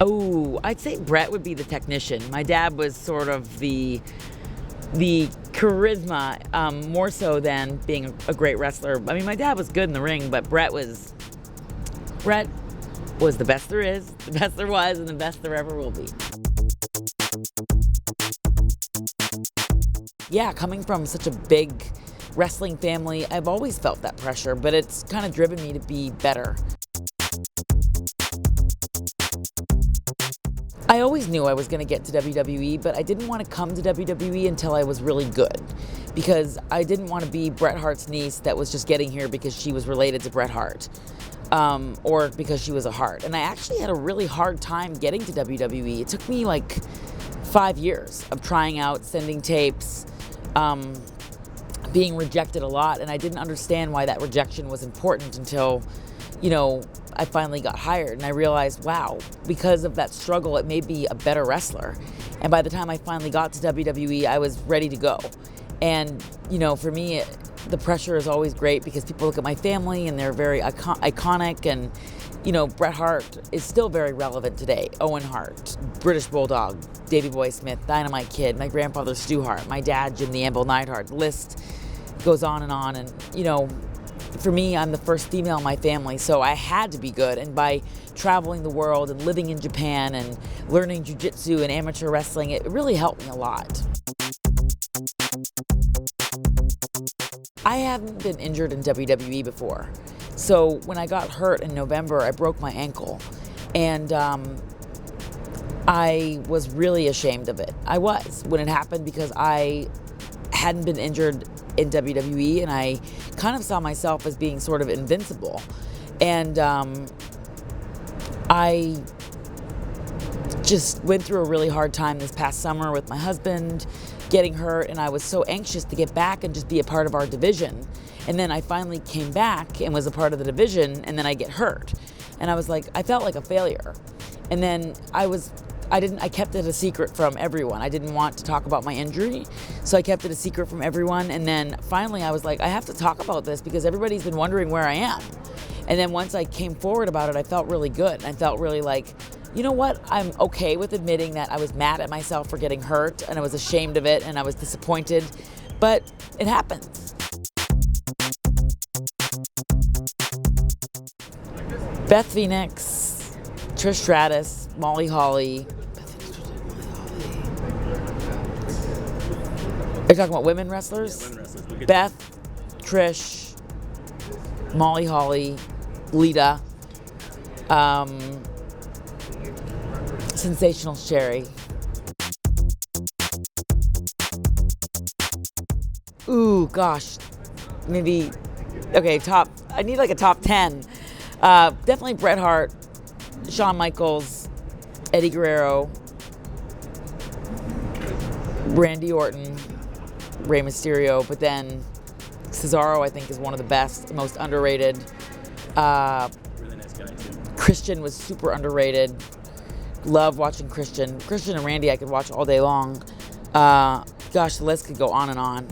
Oh, I'd say Bret would be the technician. My dad was sort of the charisma, more so than being a great wrestler. I mean, my dad was good in the ring, but Bret was the best there is, the best there was, and the best there ever will be. Yeah, coming from such a big wrestling family, I've always felt that pressure, but it's kind of driven me to be better. I always knew I was going to get to WWE, but I didn't want to come to WWE until I was really good, because I didn't want to be Bret Hart's niece that was just getting here because she was related to Bret Hart, or because she was a Hart. And I actually had a really hard time getting to WWE. It took me like 5 years of trying out, sending tapes, being rejected a lot, and I didn't understand why that rejection was important until, I finally got hired, and I realized, wow, because of that struggle, it made me a better wrestler. And by the time I finally got to WWE, I was ready to go. And, for me, the pressure is always great because people look at my family and they're very iconic. And, Bret Hart is still very relevant today. Owen Hart, British Bulldog, Davey Boy Smith, Dynamite Kid, my grandfather Stu Hart, my dad Jim the Anvil Neidhart. The list goes on. And, for me, I'm the first female in my family, so I had to be good. And by traveling the world and living in Japan and learning jiu-jitsu and amateur wrestling, it really helped me a lot. I haven't been injured in WWE before. So when I got hurt in November, I broke my ankle. And I was really ashamed of it. I was when it happened, because I hadn't been injured in WWE, and I kind of saw myself as being sort of invincible. And I just went through a really hard time this past summer with my husband getting hurt, and I was so anxious to get back and just be a part of our division. And then I finally came back and was a part of the division, and then I get hurt. And I was like, I felt like a failure. And then I kept it a secret from everyone. I didn't want to talk about my injury, so I kept it a secret from everyone. And then finally I was like, I have to talk about this because everybody's been wondering where I am. And then once I came forward about it, I felt really good. I felt really like, you know what? I'm okay with admitting that I was mad at myself for getting hurt, and I was ashamed of it, and I was disappointed, but it happens. Beth Phoenix, Trish Stratus, Molly Holly. Are you talking about women wrestlers? Yeah, women wrestlers. Beth, Trish, Molly Holly, Lita, Sensational Sherry. Ooh, gosh. Maybe, okay, I need like a top 10. Definitely Bret Hart, Shawn Michaels, Eddie Guerrero, Randy Orton, Rey Mysterio, but then Cesaro, I think, is one of the best, most underrated. Really nice guy, too. Christian was super underrated. Love watching Christian. Christian and Randy I could watch all day long. Gosh, the list could go on and on.